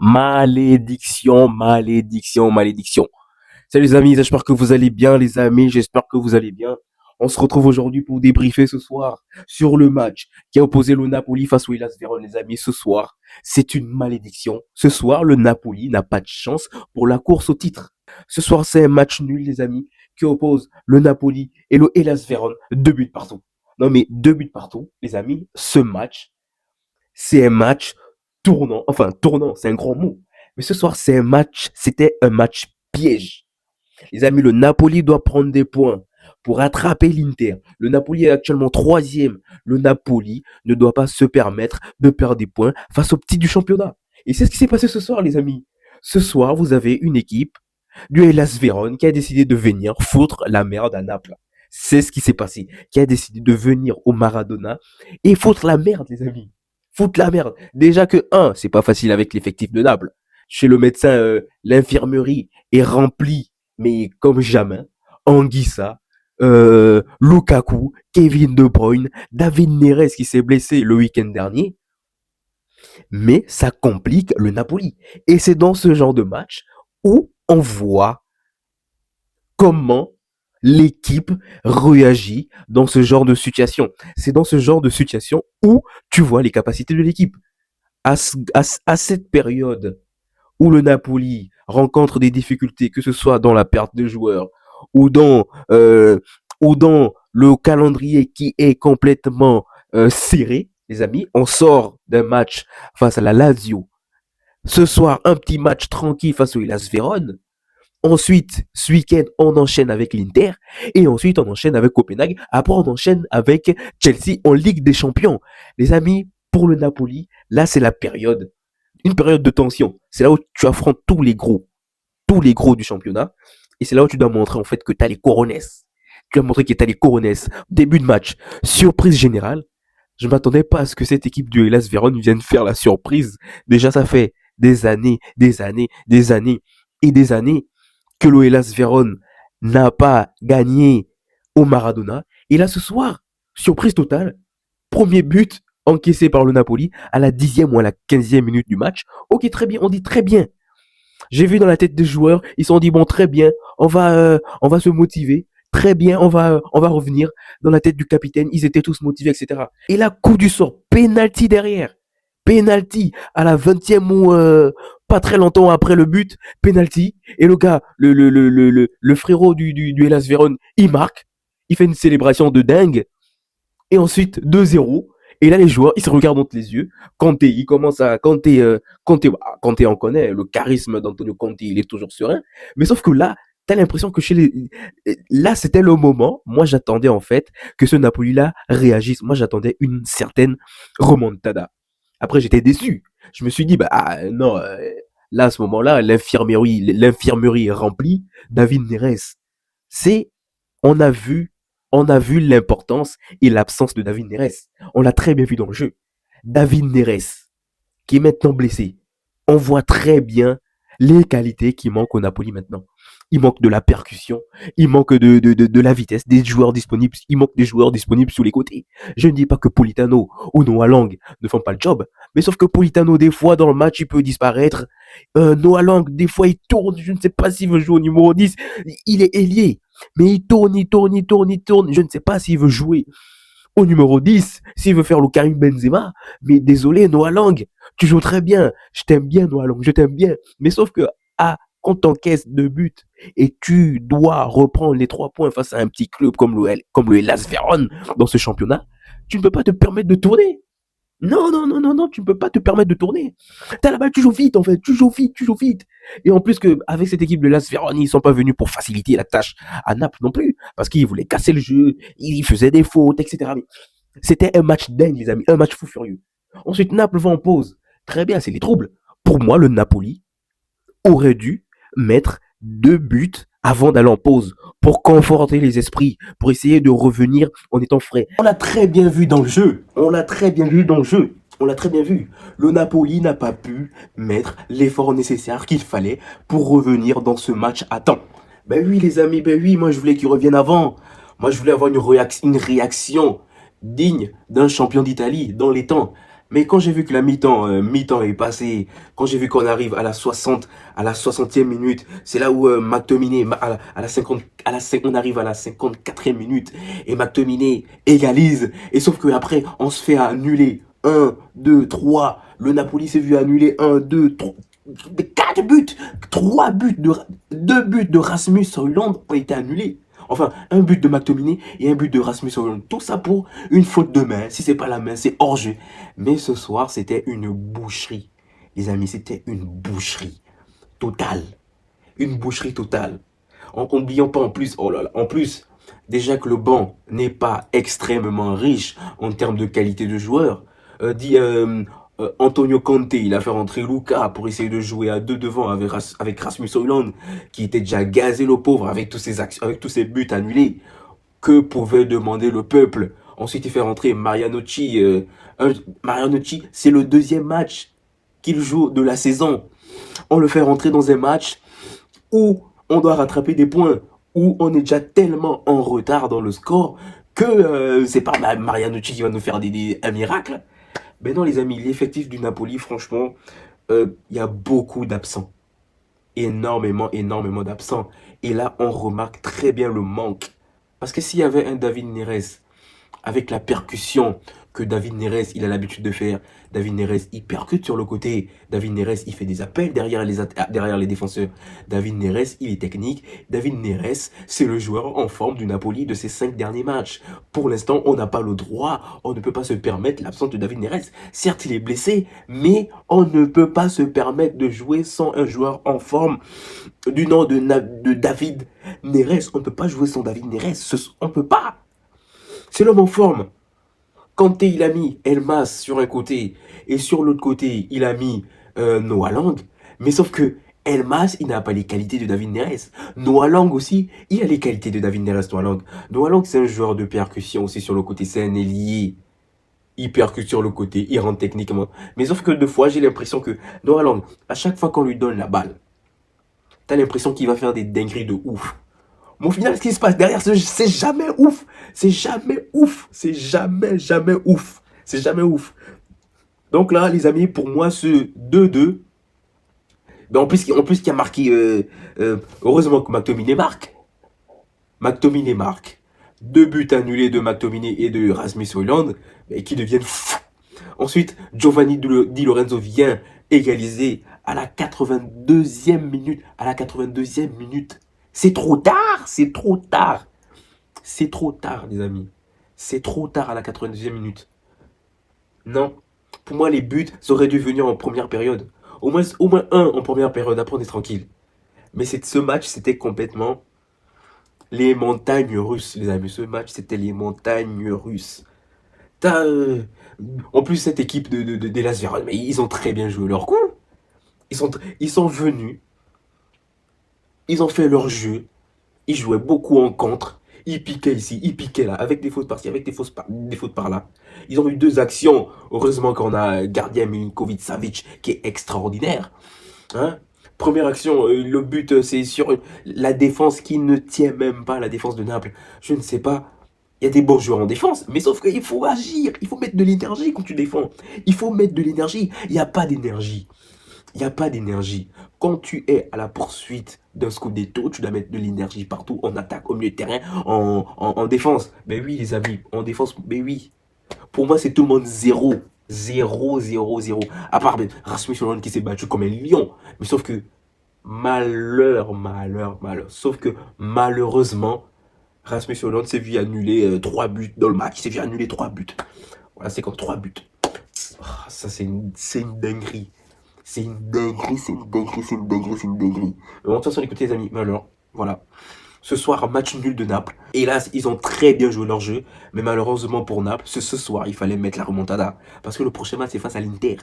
Malédiction, malédiction, malédiction. Salut les amis, j'espère que vous allez bien les amis, j'espère que vous allez bien. On se retrouve aujourd'hui pour débriefer ce soir sur le match qui a opposé le Napoli face au Hellas Vérone les amis. Ce soir, c'est une malédiction. Ce soir, le Napoli n'a pas de chance pour la course au titre. Ce soir, c'est un match nul les amis qui oppose le Napoli et le Hellas Vérone. 2 buts partout. Non mais 2 buts partout les amis. Ce match, c'est un match tournant. Enfin, tournant, c'est un grand mot. Mais ce soir, c'était un match piège. Les amis, le Napoli doit prendre des points pour rattraper l'Inter. Le Napoli est actuellement troisième. Le Napoli ne doit pas se permettre de perdre des points face aux petits du championnat. Et c'est ce qui s'est passé ce soir, les amis. Ce soir, vous avez une équipe du Hellas Vérone qui a décidé de venir foutre la merde à Naples. C'est ce qui s'est passé. Qui a décidé de venir au Maradona et foutre la merde, les amis. Foutre la merde. Déjà que, c'est pas facile avec l'effectif de Naples. Chez le médecin, l'infirmerie est remplie, mais comme jamais. Anguissa, Lukaku, Kevin De Bruyne, David Neres qui s'est blessé le week-end dernier. Mais ça complique le Napoli. Et c'est dans ce genre de match où on voit comment l'équipe réagit dans ce genre de situation. C'est dans ce genre de situation où tu vois les capacités de l'équipe. À cette période où le Napoli rencontre des difficultés, que ce soit dans la perte de joueurs ou euh, dans le calendrier qui est complètement serré, les amis, on sort d'un match face à la Lazio. Ce soir, un petit match tranquille face au Hellas Vérone. Ensuite, ce week-end, on enchaîne avec l'Inter. Et ensuite, on enchaîne avec Copenhague. Après, on enchaîne avec Chelsea en Ligue des Champions. Les amis, pour le Napoli, là, c'est la période. Une période de tension. C'est là où tu affrontes tous les gros du championnat. Et c'est là où tu dois montrer, en fait, que tu as les corones. Tu dois montrer que tu as les corones. Début de match. Surprise générale. Je m'attendais pas à ce que cette équipe du Hellas Vérone vienne faire la surprise. Déjà, ça fait des années et des années que le Hellas Vérone n'a pas gagné au Maradona. Et là, ce soir, surprise totale, premier but encaissé par le Napoli à la 10e ou à la 15e minute du match. Ok, très bien, on dit très bien. J'ai vu dans la tête des joueurs, ils se sont dit, bon, très bien, on va se motiver. Très bien, on va revenir. Dans la tête du capitaine, ils étaient tous motivés, etc. Et là, coup du sort, penalty derrière. Penalty à la 20e ou pas très longtemps après le but, penalty. Et le gars, le frérot du Hellas Vérone, il marque. Il fait une célébration de dingue. Et ensuite, 2-0. Et là, les joueurs, ils se regardent entre les yeux. Kanté, il commence à... Kanté, on connaît, le charisme d'Antonio Conte, il est toujours serein. Mais sauf que là, t'as l'impression que là, c'était le moment. Moi, j'attendais, en fait, que ce Napoli-là réagisse. Moi, j'attendais une certaine remontada. Après, j'étais déçu. Je me suis dit, non, là, à ce moment-là, l'infirmerie est remplie. David Neres, c'est, on a vu, on a vu l'importance et l'absence de David Neres. On l'a très bien vu dans le jeu. David Neres, qui est maintenant blessé, on voit très bien les qualités qui manquent au Napoli maintenant. Il manque de la percussion, il manque de la vitesse, des joueurs disponibles, il manque des joueurs disponibles sur les côtés. Je ne dis pas que Politano ou Noah Lang ne font pas le job, mais sauf que Politano, des fois, dans le match, il peut disparaître. Noah Lang, des fois, il tourne, je ne sais pas s'il veut jouer au numéro 10, il est ailier, mais il tourne, je ne sais pas s'il veut jouer au numéro 10, s'il veut faire le Karim Benzema, mais désolé, Noah Lang, tu joues très bien, je t'aime bien, Noah Lang, je t'aime bien, mais sauf que, quand t'encaisses 2 buts et tu dois reprendre les 3 points face à un petit club comme le Hellas Vérone dans ce championnat, tu ne peux pas te permettre de tourner. Non, non, non, non, non, tu ne peux pas te permettre de tourner. T'as la balle, tu joues vite, en fait, tu joues vite. Et en plus que, avec cette équipe de Las Vérone, ils sont pas venus pour faciliter la tâche à Naples non plus, parce qu'ils voulaient casser le jeu, ils faisaient des fautes, etc. Mais c'était un match dingue, les amis, un match fou furieux. Ensuite, Naples va en pause. Très bien, c'est les troubles. Pour moi, le Napoli aurait dû mettre 2 buts avant d'aller en pause pour conforter les esprits, pour essayer de revenir en étant frais. On l'a très bien vu dans le jeu. On l'a très bien vu. Le Napoli n'a pas pu mettre l'effort nécessaire qu'il fallait pour revenir dans ce match à temps. Ben oui, les amis, ben oui, moi je voulais qu'ils reviennent avant. Moi je voulais avoir une réaction digne d'un champion d'Italie dans les temps. Mais quand j'ai vu que la mi-temps est passée, quand j'ai vu qu'on arrive à la 60e minute, c'est là où McTominay, à la 50, on arrive à la 54e minute, et McTominay égalise. Et sauf que après, on se fait annuler. Un, 2, 3. Le Napoli s'est vu annuler 1, 2, 3. 4 buts, 3 buts, 2 buts de Rasmus Højlund ont été annulés. Enfin, un but de McTominay et un but de Rasmus Højlund. Tout ça pour une faute de main. Si c'est pas la main, c'est hors-jeu. Mais ce soir, c'était une boucherie. Les amis, c'était une boucherie totale. Une boucherie totale. En n'oublions pas en plus, oh là là, en plus, déjà que le banc n'est pas extrêmement riche en termes de qualité de joueur. Antonio Conte, il a fait rentrer Luca pour essayer de jouer à deux devant avec Rasmus Højlund, qui était déjà gazé le pauvre avec tous ses actions, avec tous ses buts annulés. Que pouvait demander le peuple? Ensuite, il fait rentrer Marianocci. Marianocci, c'est le deuxième match qu'il joue de la saison. On le fait rentrer dans un match où on doit rattraper des points, où on est déjà tellement en retard dans le score que c'est pas Marianocci qui va nous faire un miracle. Ben non, les amis, l'effectif du Napoli, franchement, il y a beaucoup d'absents. Énormément, énormément d'absents. Et là, on remarque très bien le manque. Parce que s'il y avait un David Neres avec la percussion que David Neres il a l'habitude de faire. David Neres il percute sur le côté. David Neres il fait des appels derrière les défenseurs. David Neres il est technique. David Neres c'est le joueur en forme du Napoli de ces 5 derniers matchs. Pour l'instant on n'a pas le droit, on ne peut pas se permettre l'absence de David Neres. Certes il est blessé, mais on ne peut pas se permettre de jouer sans un joueur en forme du nom de David Neres. On ne peut pas jouer sans David Neres. On ne peut pas. C'est l'homme en forme. Kanté, il a mis Elmas sur un côté et sur l'autre côté, il a mis Noah Lang. Mais sauf que Elmas, il n'a pas les qualités de David Neres. Noah Lang aussi, il a les qualités de David Neres, Noah Lang. Noah Lang, c'est un joueur de percussion aussi sur le côté. C'est un ailier. Il percute sur le côté, il rentre techniquement. Mais sauf que deux fois, j'ai l'impression que Noah Lang, à chaque fois qu'on lui donne la balle, t'as l'impression qu'il va faire des dingueries de ouf. Mais au final, ce qui se passe derrière, c'est jamais ouf. C'est jamais ouf. C'est jamais, jamais ouf. C'est jamais ouf. Donc là, les amis, pour moi, ce 2-2, ben en plus qui a marqué, heureusement que McTominay marque. McTominay marque. 2 buts annulés de McTominay et de Rasmus Højlund, mais qui deviennent fous. Ensuite, Giovanni Di Lorenzo vient égaliser à la 82e minute. À la 82e minute. C'est trop tard, c'est trop tard. C'est trop tard, les amis. C'est trop tard à la 92e minute. Non. Pour moi, les buts, ça aurait dû venir en première période. Au moins un en première période, après on est tranquille. Mais ce match, c'était complètement les montagnes russes, les amis. Ce match, c'était les montagnes russes. T'as, en plus, cette équipe de Las Véron, mais ils ont très bien joué leur coup. Ils sont venus, ils ont fait leur jeu, ils jouaient beaucoup en contre. Ils piquaient ici, ils piquaient là, avec des fautes par-ci, avec des fautes par-là. Ils ont eu 2 actions. Heureusement qu'on a gardien Milinkovic-Savic qui est extraordinaire. Hein. Première action, le but c'est sur la défense qui ne tient même pas, la défense de Naples. Je ne sais pas. Il y a des bons joueurs en défense, mais sauf qu'il faut agir, il faut mettre de l'énergie quand tu défends. Il faut mettre de l'énergie. Il n'y a pas d'énergie. Il n'y a pas d'énergie. Quand tu es à la poursuite d'un scudetto, tu dois mettre de l'énergie partout, en attaque, au milieu de terrain, en défense. Mais oui, les amis, en défense, mais oui. Pour moi, c'est tout le monde zéro. Zéro, zéro, zéro. À part Rasmus Højlund qui s'est battu comme un lion. Mais sauf que, malheur, malheur, malheur. Sauf que, malheureusement, Rasmus Højlund s'est vu annuler 3 buts dans le match. Il s'est vu annuler 3 buts. Voilà, c'est comme 3 buts. Ah, ça, c'est une dinguerie. C'est une dinguerie, c'est une dinguerie, c'est une dinguerie, c'est une dinguerie. Mais bon, de toute façon, écoutez les amis, malheur, voilà. Ce soir, match nul de Naples. Hélas, ils ont très bien joué leur jeu. Mais malheureusement pour Naples, ce soir, il fallait mettre la remontada. Parce que le prochain match, c'est face à l'Inter.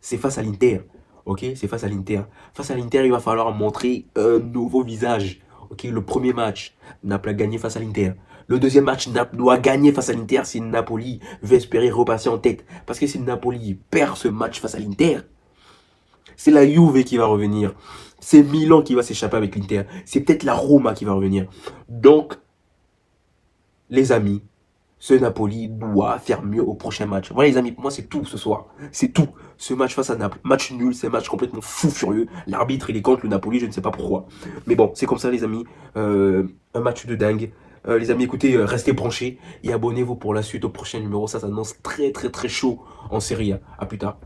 C'est face à l'Inter. Ok, c'est face à l'Inter. Face à l'Inter, il va falloir montrer un nouveau visage. Ok, le premier match, Naples a gagné face à l'Inter. Le deuxième match, Naples doit gagner face à l'Inter si Napoli veut espérer repasser en tête. Parce que si Napoli perd ce match face à l'Inter, c'est la Juve qui va revenir. C'est Milan qui va s'échapper avec l'Inter. C'est peut-être la Roma qui va revenir. Donc, les amis, ce Napoli doit faire mieux au prochain match. Voilà les amis, pour moi c'est tout ce soir. C'est tout. Ce match face à Naples, match nul, c'est un match complètement fou furieux. L'arbitre il est contre le Napoli, je ne sais pas pourquoi. Mais bon, c'est comme ça les amis. Un match de dingue. Les amis, écoutez, restez branchés et abonnez-vous pour la suite au prochain numéro. Ça s'annonce très très très chaud en série A. À plus tard.